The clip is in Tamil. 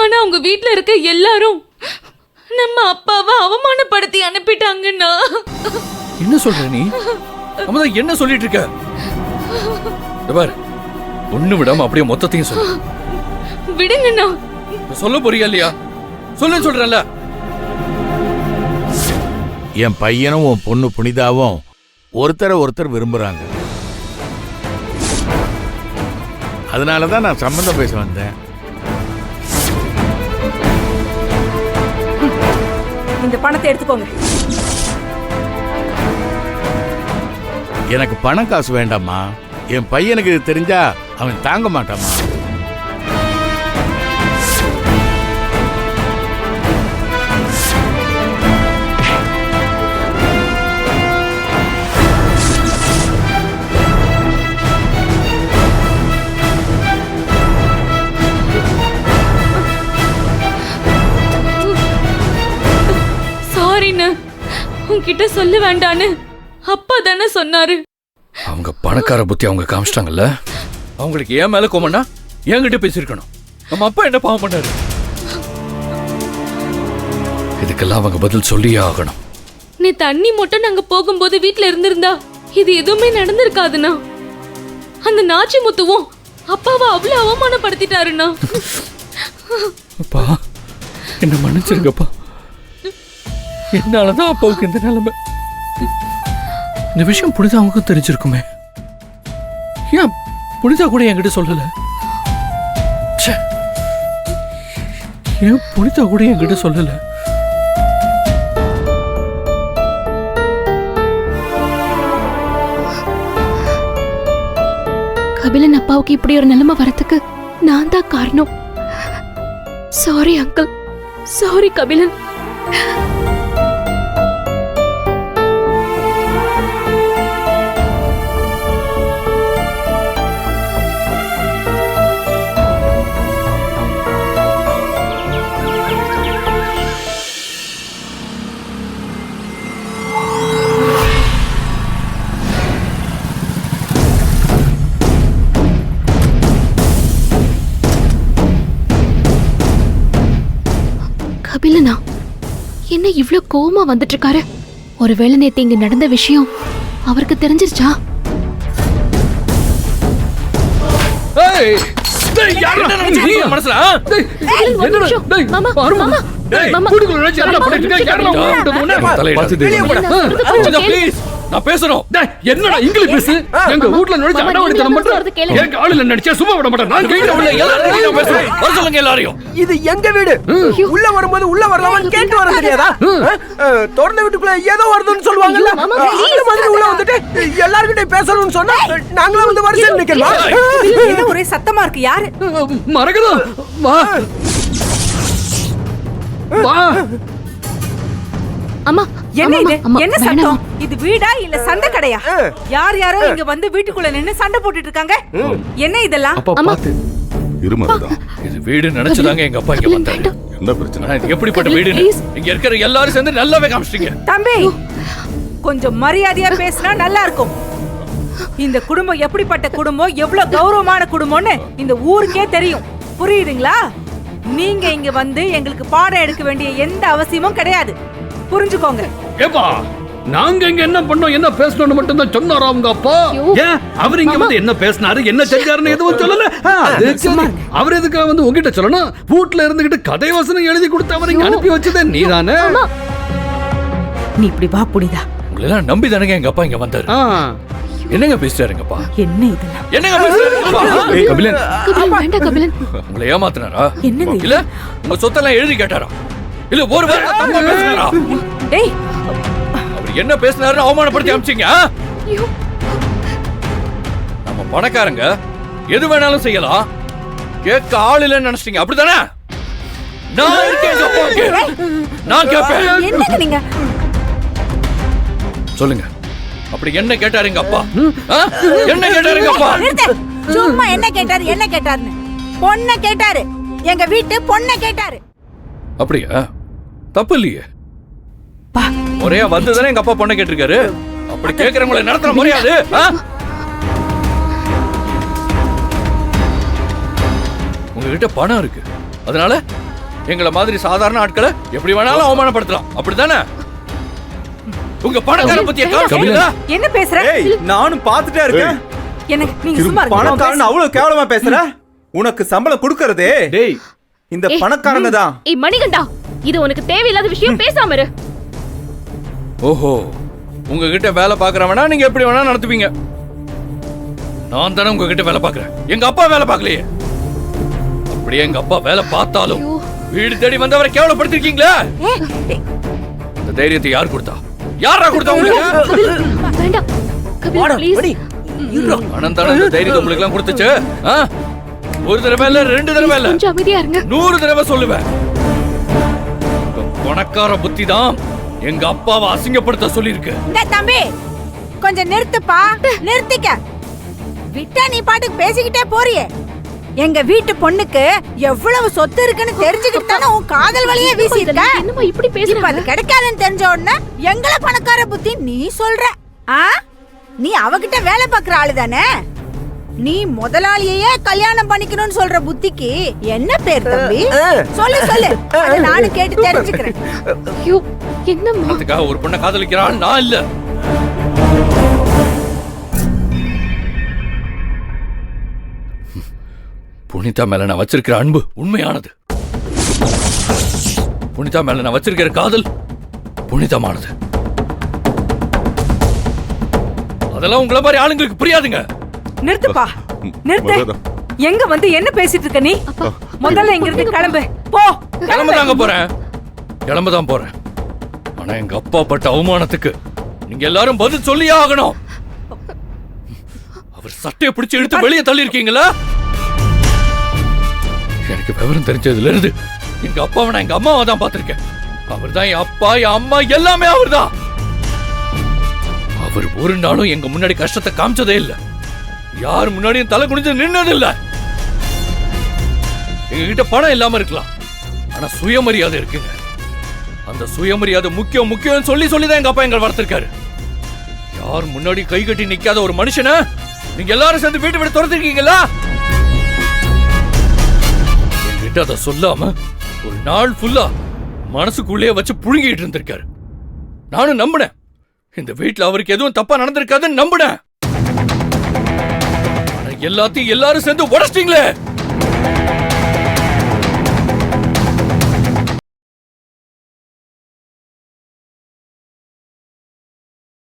ஆனா உங்க வீட்ல இருக்க எல்லாரும் நம்ம அப்பாவை அவமானப்படுத்தி அனுப்பிட்டாங்கண்ணா. என்ன சொல்ற நீ? அம்மா என்ன சொல்லிட்டு இருக்க? பார், ஒண்ணு விடாம அப்படியே மொத்தத்தையும் சொல்லு. விடுங்கண்ணா. சொல்ல போறியா இல்லையா? சொல்றேன்ல. என் பையனும் உன் பொண்ணு புனிதாவும் ஒருத்தர் விரும்புறாங்க. அதனாலதான் நான் சம்பந்தம் பேச வந்தேன். இந்த பணத்தை எடுத்துக்கோங்க. எனக்கு பணம் காசு வேண்டாமா. என் பையனுக்கு இது தெரிஞ்சா அவன் தாங்க மாட்டாமா. உன்கிட்ட சொல்ல வேண்டான்னு அப்பா தானே சொன்னாரு. அவங்க பணக்கார புத்தி அவங்க காமிச்சிட்டாங்கல்ல. அவங்களுக்கு ஏன் மேல கோமன்னா என்கிட்ட பேசிருக்கணும். நம்ம அப்பா என்ன பாவம் பண்ணாரு? இதுக்கெல்லாம் அவங்க பதில் சொல்லியே ஆகணும். நீ தண்ணி மட்டும் நாங்க போகும்போது வீட்டுல இருந்திருந்தா இது எதுவுமே நடந்திருக்காதுண்ணா. அந்த நாச்சி முத்துவும் அப்பாவை அவ்வளவு அவமானப்படுத்திட்டாருண்ணா. அப்பா என்ன மன்னிச்சிருங்கப்பா. என்னாலதான் அப்பாவுக்கு இந்த நிலைமை. இந்த விஷயம் புனிதா அவங்களுக்கும் தெரிஞ்சிருக்குமே. ஏன் புனிதா கூட என்கிட்ட சொல்லல? ஏன் புனிதா கூட என்கிட்ட சொல்லல? கபிலன் அப்பாவுக்கு இப்படி ஒரு நிலைமை வரத்துக்கு நான் தான் காரணம். Sorry uncle, sorry Kabilan. கபிலனா என்ன இவ்ளோ கோவமா வந்துட்டு இருக்காரு? ஒருவேளை நேத்து இங்க நடந்த விஷயம் அவருக்கு தெரிஞ்சிருச்சா? நான் பேசுறோம். என்னடா இங்கிலீஷ் பேசு. எங்க வீட்ல நுழைஞ்ச அடவடித்தனம் பண்ற. எங்க ஆளுல நடிச்சா சும்மா விட மாட்டேன். நான் கையில உள்ள எல்லாரும் பேசுறேன். வர சொல்லுங்க எல்லாரையும். இது எங்க வீடு. உள்ள வரும்போது உள்ள வரலாம்னு கேட்டு வர தெரியாதா? திறந்த வீட்டுக்குள்ள ஏதோ வருதுன்னு சொல்லுவாங்கல்ல. அந்த மாதிரி உள்ள வந்துட்டு எல்லார்கிட்ட பேசணும்னு சொன்னா நாங்களே வந்து வரிசையில் நிக்கணுமா? என்ன ஒரே சத்தமா இருக்கு? யாரு? மரகதா வா வா. அம்மா என்ன இது? என்ன சத்தம்? இது வீடா இல்ல சண்டை கடையா? யார் யாரோ இங்க வந்து வீட்டுக்குள்ள நின்னு சண்டை போட்டுட்டு இருக்காங்க. என்ன இதெல்லாம்? அப்பா பாத்து இருமருதா. இது வீடு நினைச்சதாங்க எங்க அப்பா இங்க வந்தாரு. என்ன பிரச்சனை? இது எப்படிப்பட்ட வீடு? இங்க இருக்கிற எல்லாரும் சேர்ந்து நல்லாவே காமிச்சிட்டீங்க. தம்பி கொஞ்சம் மரியாதையா பேசினா நல்லா இருக்கும். இந்த குடும்பம் எப்படிப்பட்ட குடும்பம், எவ்வளவு கௌரவமான குடும்பம்னு இந்த ஊருக்கே தெரியும். புரியுதுங்களா? நீங்க இங்க வந்து எங்களுக்கு பாடம் எடுக்க வேண்டிய எந்த அவசியமும் கிடையாது. புரிஞ்சுக்கோங்க. ஏப்பா நாங்க இங்க என்ன பண்ணோம், என்ன பேசணும்னு மட்டும் தான் சொன்னாரா உங்க அப்பா? ஏன் அவர் இங்க வந்து என்ன பேசினாரு, என்ன செஞ்சாருன்னு எதுவும் சொல்லல? அவர் எதுக்காக வந்து உங்ககிட்ட சொல்லணும்? வீட்டுல இருந்துகிட்டு கதை வசனம் எழுதி கொடுத்து அவரை இங்க அனுப்பி வச்சதே நீதானே. நீ இப்படி வா புனிதா. உங்களை எல்லாம் நம்பி தானங்க எங்க அப்பா இங்க வந்தாரு. என்னங்க பேசுறாருங்கப்பா? என்ன இதெல்லாம்? என்னங்க பேசுறாருங்கப்பா? கபிலன் வேண்டாம் கபிலன். உங்களை ஏமாத்துனாரா? என்னங்க இல்ல உங்க சொத்தெல்லாம் எழுதி கேட்டாரா? இல்ல ஒரு வாரம் தப்பா பேசுனாரா? டேய் அவர் என்ன பேசினாருன்னு அவமானப்படுத்தி அமிச்சிங்க. நம்ம பணக்காரங்க எது வேணாலும் செய்யலாம், கேட்க ஆள் இல்லைன்னு நினைச்சிட்டீங்க அப்படித்தானே? நான் இருக்கேன், நான் கேட்பேன். என்னங்க நீங்க? சொல்லுங்க, அப்படி என்ன கேட்டாரு எங்க அப்பா? என்ன கேட்டாரு எங்க அப்பா? சும்மா என்ன கேட்டாரு என்ன கேட்டாருன்னு? பொண்ணை கேட்டாரு. எங்க வீட்டு பொண்ணை கேட்டாரு. அப்படியா? தப்பு இல்லையே. முறையா வந்துதானே எங்க அப்பா பொண்ணை கேட்டிருக்காரு. அப்படி கேட்கறவங்களை நடத்துற முடியாது. உங்ககிட்ட பணம் இருக்கு, அதனால எங்களை மாதிரி சாதாரண ஆட்களை எப்படி வேணாலும் அவமானப்படுத்தலாம் அப்படித்தானே? உங்க பணக்கார பத்திய காமிக்கிறீங்களா? என்ன பேசுற? ஏய் நானும் பார்த்துட்டே இருக்கேன். எனக்கு நீங்க சும்மா இருங்க. பணக்காரன் அவ்வளவு கேவலமா பேசுற? உனக்கு சம்பளம் கொடுக்கறதே டேய் இந்த பணக்காரங்க தான். ஏய் மணிகண்டா, இது உனக்கு தேவையில்லாத விஷயம், பேசாம இரு. ஓஹோ, உங்ககிட்ட வேலை பாக்குறவனா நீங்க எப்படி வேணா நடத்துவீங்க. நான் தானே உங்ககிட்ட வேலை பாக்குறேன், எங்க அப்பா வேலை பார்க்கலையே. அப்படியே எங்க அப்பா வேலை பார்த்தாலும் வீடு தேடி வந்தவரை கேவலப்படுத்திருக்கீங்களா? இந்த தைரியத்தை யார் கொடுத்தா? யாரா கொடுத்தா உங்களுக்கு? வேண்டாம் கபில், ப்ளீஸ். பணம் தானே இந்த தைரியத்தை உங்களுக்கு எல்லாம் கொடுத்துச்சு. ஒரு தடவை இல்ல, 2 தடவை இல்ல, கொஞ்சம் அமைதியா இருங்க. 100 தடவை சொல்லுவேன். பணக்கார புத்தி தான் எங்க அப்பாவை அசிங்கப்படுத்த சொல்லிருக்கு. தம்பி கொஞ்சம் நிறுத்துப்பா, நிறுத்திக்க. விட்டா நீ பாட்டுக்கு பேசிக்கிட்டே போறியே. எங்க வீட்டு பொண்ணுக்கு எவ்வளவு சொத்து இருக்குன்னு தெரிஞ்சுக்கிட்டு தானே உன் காதல் வழியே வீசி இருக்க. என்னமா இப்படி இப்ப பேசுற? அது கிடைக்காதுன்னு தெரிஞ்ச உடனே எங்கள பணக்கார புத்தி நீ சொல்ற. நீ அவகிட்ட வேலை பார்க்கற ஆளு தானே? நீ முதலாளியே கல்யாணம் பண்ணிக்கணும்னு சொல்ற புத்திக்கு என்ன பேர் தம்பி? சொல்லு சொல்லு, அத நானும் கேட்டு தெரிஞ்சுக்கிறேன். ஐயோ என்னம்மா? அதுக்காக ஒரு பொண்ணை காதலிக்கிறான் நான் இல்ல. புனிதா மேல நான் வச்சிருக்கிற அன்பு உண்மையானது. புனிதா மேல நான் வச்சிருக்கிற காதல் புனிதமானது. அதெல்லாம் உங்களை மாதிரி ஆளுங்களுக்கு புரியாதுங்க. நிறுத்துப்பா, நிறுத்து. மரகதம். எங்க வந்து என்ன பேசிட்டு இருக்க நீ? முதல்ல இங்க இருந்து கிளம்பு. போ. கிளம்பதாங்க போறேன், கிளம்பதான் போறேன். ஆனா எங்க அப்பா பட்ட அவமானத்துக்கு நீங்க எல்லாரும் பதில் சொல்லியே ஆகணும். அவர் சட்டையை பிடிச்சு எடுத்து வெளியே தள்ளி இருக்கீங்களா? எனக்கு விவரம் தெரிஞ்சதுல இருந்து எங்க அப்பாவை நான் எங்க அம்மாவை தான் பார்த்திருக்கேன். அவர் தான் என் அப்பா, என் அம்மா, எல்லாமே அவர் தான். அவர் ஒரு நாளும் எங்க முன்னாடி கஷ்டத்தை காமிச்சதே இல்ல. யார் முன்னாடியும் தலை குனிஞ்சு நின்னது இல்ல. எங்க கிட்ட பணம் இல்லாம இருக்கலாம், ஆனா சுயமரியாதை இருக்குங்க. அந்த சுயமரியாதை முக்கியம் முக்கியம் சொல்லி சொல்லிதான் எங்க அப்பா எங்களை வளர்த்திருக்காரு. யார் முன்னாடி கை கட்டி நிக்காத ஒரு மனுஷனை நீங்க எல்லாரும் சேர்ந்து வீட்டு விட்டு துரத்திருக்கீங்களா? என்கிட்ட அதை சொல்லாம ஒரு நாள் ஃபுல்லா மனசுக்குள்ளேயே வச்சு புழுங்கிட்டு இருந்திருக்காரு. நானும் நம்பினேன், இந்த வீட்டுல அவருக்கு எதுவும் தப்பா நடந்திருக்காதுன்னு நம்பினேன். எல்லாத்தையும் எல்லாரும் சேர்ந்து உடைச்சிட்டீங்களே.